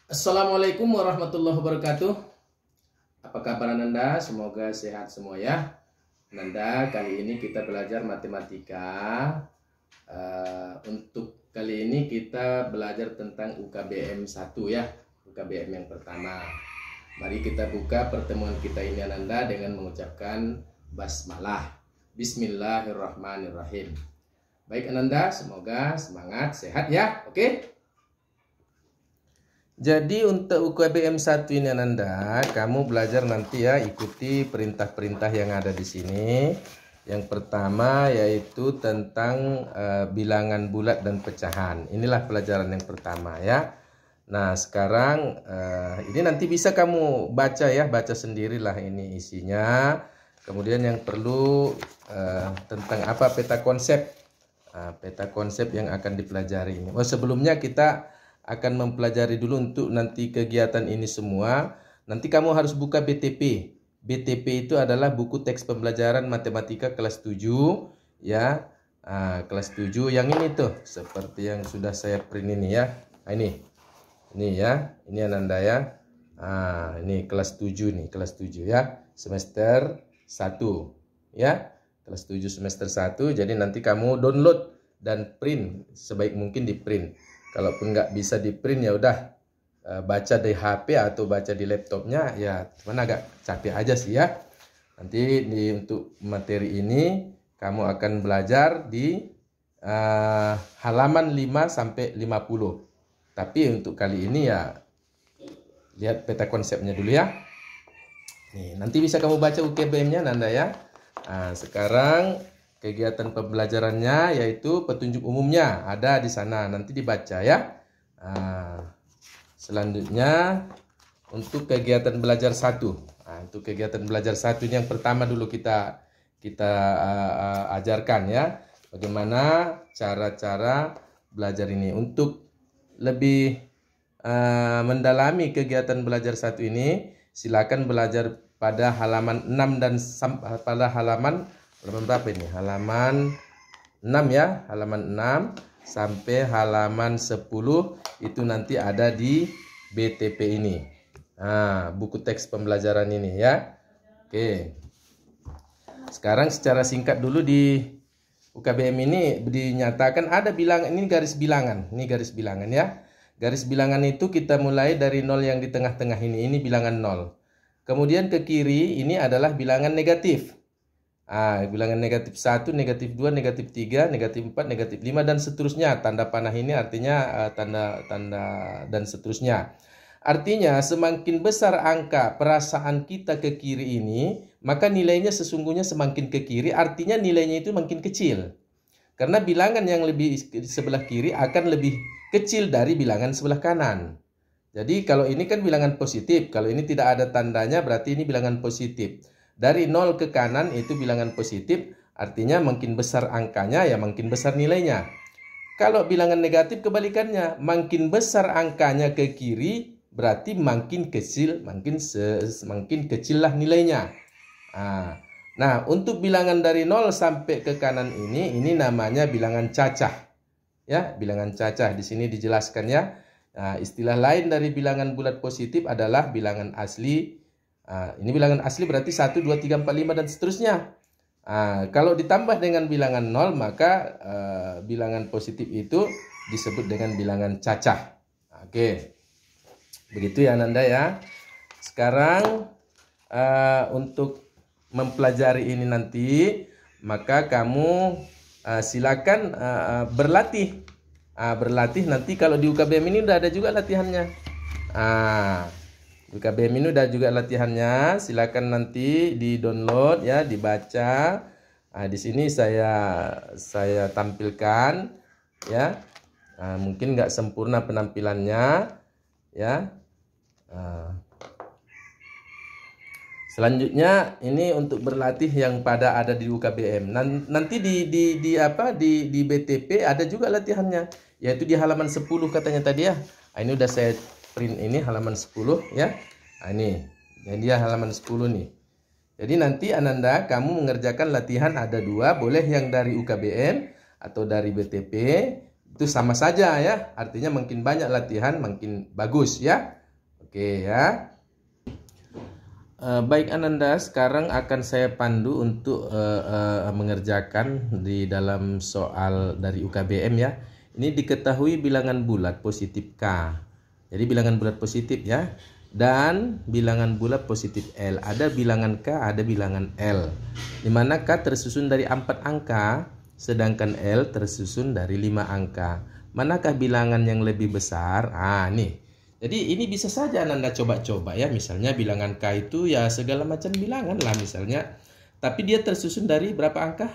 Assalamualaikum warahmatullahi wabarakatuh. Apa kabar Ananda? Semoga sehat semua ya. Ananda, kali ini kita belajar matematika. Untuk kali ini kita belajar tentang UKBM 1 ya. UKBM yang pertama. Mari kita buka pertemuan kita ini Ananda dengan mengucapkan basmalah. Bismillahirrahmanirrahim. Baik Ananda, semoga semangat, sehat ya. Oke? Jadi untuk UKBM 1 ini Ananda, kamu belajar nanti ya, ikuti perintah-perintah yang ada di sini. Yang pertama yaitu tentang bilangan bulat dan pecahan. Inilah pelajaran yang pertama ya. Nah sekarang ini nanti bisa kamu baca ya, baca sendirilah ini isinya. Kemudian yang perlu tentang apa peta konsep. Peta konsep yang akan dipelajari ini. Sebelumnya kita akan mempelajari dulu untuk nanti kegiatan ini semua. Nanti kamu harus buka BTP. BTP itu adalah buku teks pembelajaran matematika kelas 7 ya. Kelas 7 yang ini tuh, seperti yang sudah saya print ini ya. Ini ya, ini Ananda ya. Ini kelas 7 nih, kelas 7 ya. Semester 1 ya. Kelas 7 semester 1. Jadi nanti kamu download dan print sebaik mungkin di print. Kalaupun nggak bisa di print ya udah baca di HP atau baca di laptopnya ya, cuman agak capek aja sih ya. Nanti untuk materi ini kamu akan belajar di halaman 5 sampai 50. Tapi untuk kali ini ya lihat peta konsepnya dulu ya. Nih, nanti bisa kamu baca UKBM-nya Nanda ya. Sekarang kegiatan pembelajarannya yaitu petunjuk umumnya ada di sana, nanti dibaca ya. Selanjutnya untuk kegiatan belajar 1. Untuk kegiatan belajar 1 ini yang pertama dulu kita ajarkan ya. Bagaimana cara-cara belajar ini. Untuk lebih mendalami kegiatan belajar 1 ini, silakan belajar pada halaman 6 dan pada halaman berapa ini? Halaman 6 ya, halaman 6 sampai halaman 10 itu nanti ada di BTP ini. Buku teks pembelajaran ini ya. Oke. Sekarang secara singkat dulu di UKBM ini dinyatakan ada bilangan, ini garis bilangan. Ini garis bilangan ya. Garis bilangan itu kita mulai dari 0 yang di tengah-tengah ini bilangan 0. Kemudian ke kiri ini adalah bilangan negatif. Bilangan negatif 1, negatif 2, negatif 3, negatif 4, negatif 5 dan seterusnya. Tanda panah ini artinya tanda dan seterusnya. Artinya semakin besar angka perasaan kita ke kiri ini, maka nilainya sesungguhnya semakin ke kiri, artinya nilainya itu makin kecil. Karena bilangan yang lebih sebelah kiri akan lebih kecil dari bilangan sebelah kanan. Jadi kalau ini kan bilangan positif, kalau ini tidak ada tandanya berarti ini bilangan positif. Dari 0 ke kanan itu bilangan positif, artinya makin besar angkanya ya makin besar nilainya. Kalau bilangan negatif kebalikannya, makin besar angkanya ke kiri, berarti makin kecil, makin kecillah nilainya. Nah, untuk bilangan dari 0 sampai ke kanan ini namanya bilangan cacah. Ya, bilangan cacah di sini dijelaskan ya. Istilah lain dari bilangan bulat positif adalah bilangan asli. Ini bilangan asli berarti 1, 2, 3, 4, 5 dan seterusnya. Kalau ditambah dengan bilangan 0 maka bilangan positif itu disebut dengan bilangan cacah. Oke. Begitu ya Nanda ya. Sekarang untuk mempelajari ini nanti maka kamu silakan berlatih. Berlatih nanti kalau di UKBM ini udah ada juga latihannya. UKBM ini udah juga latihannya, silakan nanti di-download ya, dibaca. Di sini saya tampilkan ya. Mungkin nggak sempurna penampilannya ya. Selanjutnya ini untuk berlatih yang pada ada di UKBM. Nanti di BTP ada juga latihannya, yaitu di halaman 10 katanya tadi ya. Ini udah saya print ini halaman 10 ya. Ini dia halaman 10 nih. Jadi nanti Ananda kamu mengerjakan latihan ada 2, boleh yang dari UKBM atau dari BTP. Itu sama saja ya. Artinya makin banyak latihan makin bagus ya. Oke ya. Baik Ananda, sekarang akan saya pandu untuk mengerjakan di dalam soal dari UKBM ya. Ini diketahui bilangan bulat positif K. Jadi bilangan bulat positif ya. Dan bilangan bulat positif L. Ada bilangan K, ada bilangan L. Dimana K tersusun dari 4 angka, sedangkan L tersusun dari 5 angka. Manakah bilangan yang lebih besar? Nih. Jadi ini bisa saja Anda coba-coba ya. Misalnya bilangan K itu ya segala macam bilangan lah misalnya. Tapi dia tersusun dari berapa angka?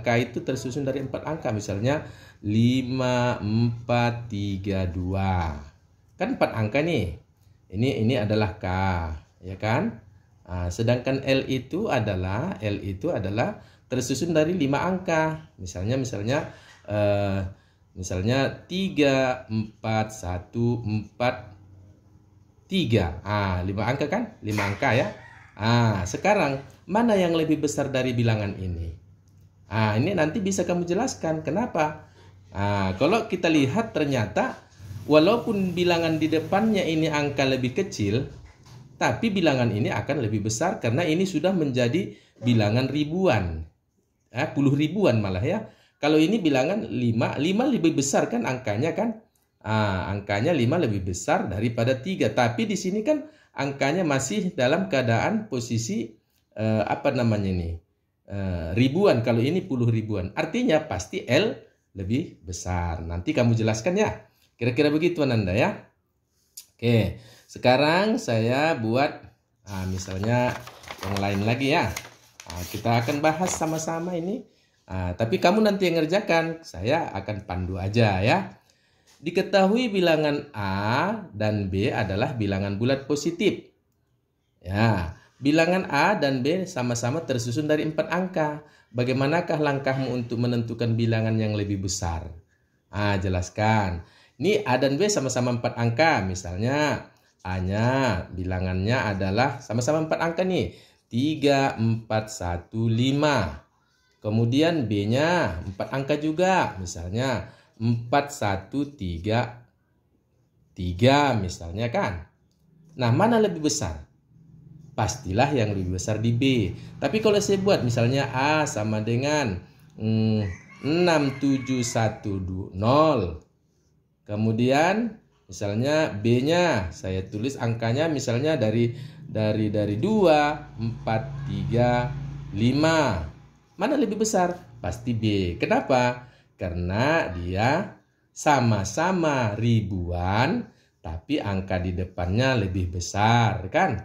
K itu tersusun dari 4 angka. Misalnya 5, 4, 3, 2. Kan 4 angka nih. Ini adalah K, ya kan? Sedangkan L itu adalah tersusun dari 5 angka. Misalnya 3, 4, 1, 4, 3. 5 angka kan? 5 angka ya. Sekarang mana yang lebih besar dari bilangan ini? Ini nanti bisa kamu jelaskan. Kenapa? Kalau kita lihat ternyata walaupun bilangan di depannya ini angka lebih kecil, tapi bilangan ini akan lebih besar karena ini sudah menjadi bilangan ribuan. Puluh ribuan malah ya. Kalau ini bilangan 5 lebih besar kan angkanya kan? Angkanya 5 lebih besar daripada 3. Tapi di sini kan angkanya masih dalam keadaan posisi ribuan. Kalau ini puluh ribuan. Artinya pasti L lebih besar. Nanti kamu jelaskan ya. Kira-kira begitu Ananda ya. Oke, sekarang saya buat misalnya yang lain lagi ya. Kita akan bahas sama-sama ini. Tapi kamu nanti yang ngerjakan. Saya akan pandu aja ya. Diketahui bilangan A dan B adalah bilangan bulat positif. Ya, bilangan A dan B sama-sama tersusun dari 4 angka. Bagaimanakah langkahmu untuk menentukan bilangan yang lebih besar? Jelaskan. Ini A dan B sama-sama 4 angka. Misalnya A-nya bilangannya adalah sama-sama 4 angka nih. 3, 4, 1, 5. Kemudian B-nya 4 angka juga. Misalnya 4, 1, 3, 3 misalnya kan. Nah, mana lebih besar? Pastilah yang lebih besar di B. Tapi kalau saya buat misalnya A sama dengan 6, 7, 1, 0. Kemudian misalnya B-nya saya tulis angkanya misalnya dari 2, 4, 3, 5. Mana lebih besar? Pasti B. Kenapa? Karena dia sama-sama ribuan, tapi angka di depannya lebih besar, kan?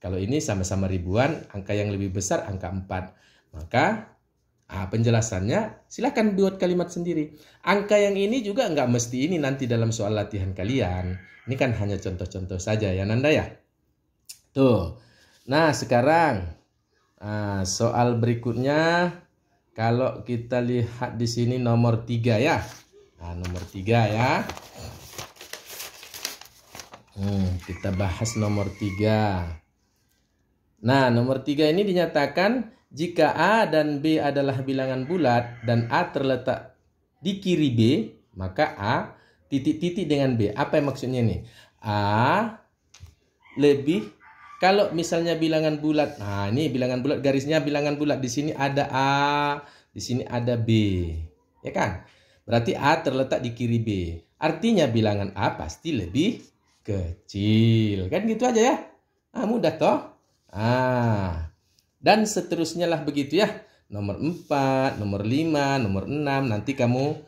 Kalau ini sama-sama ribuan, angka yang lebih besar angka 4. Maka penjelasannya silakan buat kalimat sendiri. Angka yang ini juga nggak mesti ini nanti dalam soal latihan kalian. Ini kan hanya contoh-contoh saja ya Nanda ya. Tuh. Nah sekarang soal berikutnya. Kalau kita lihat di sini nomor 3 ya. Nomor 3 ya. Kita bahas nomor 3. Nah, nomor 3 ini dinyatakan jika A dan B adalah bilangan bulat dan A terletak di kiri B, maka A titik-titik dengan B. Apa yang maksudnya nih? A lebih kalau misalnya bilangan bulat, ini bilangan bulat garisnya bilangan bulat. Di sini ada A, di sini ada B. Ya kan? Berarti A terletak di kiri B. Artinya bilangan A pasti lebih kecil. Kan gitu aja ya? Mudah toh? Dan seterusnya lah begitu ya. Nomor 4, nomor 5, nomor 6. Nanti kamu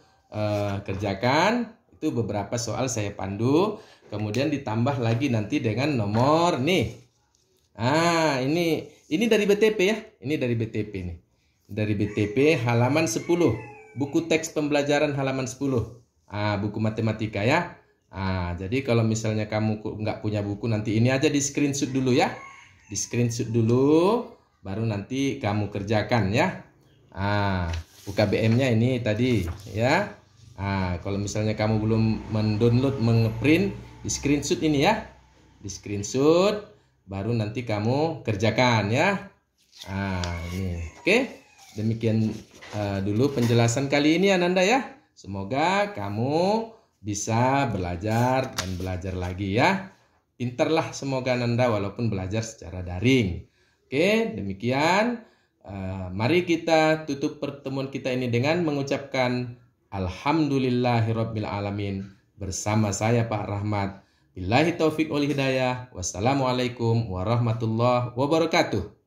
kerjakan. Itu beberapa soal saya pandu. Kemudian ditambah lagi nanti dengan nomor nih. Ini dari BTP ya. Ini dari BTP nih. Dari BTP halaman 10. Buku teks pembelajaran halaman 10. Buku matematika ya. Jadi kalau misalnya kamu nggak punya buku nanti ini aja di screenshot dulu ya. Di screenshot dulu baru nanti kamu kerjakan ya. UKBM-nya ini tadi ya. Kalau misalnya kamu belum mendownload, mengeprint, di screenshot ini ya. Di screenshot baru nanti kamu kerjakan ya. Ini oke. Demikian dulu penjelasan kali ini Ananda ya. Semoga kamu bisa belajar dan belajar lagi ya. pintarlah semoga Anda walaupun belajar secara daring. Oke, demikian. Mari kita tutup pertemuan kita ini dengan mengucapkan Alhamdulillahirabbil alamin bersama saya Pak Rahmat. Billahi taufik wal hidayah. Wassalamualaikum warahmatullahi wabarakatuh.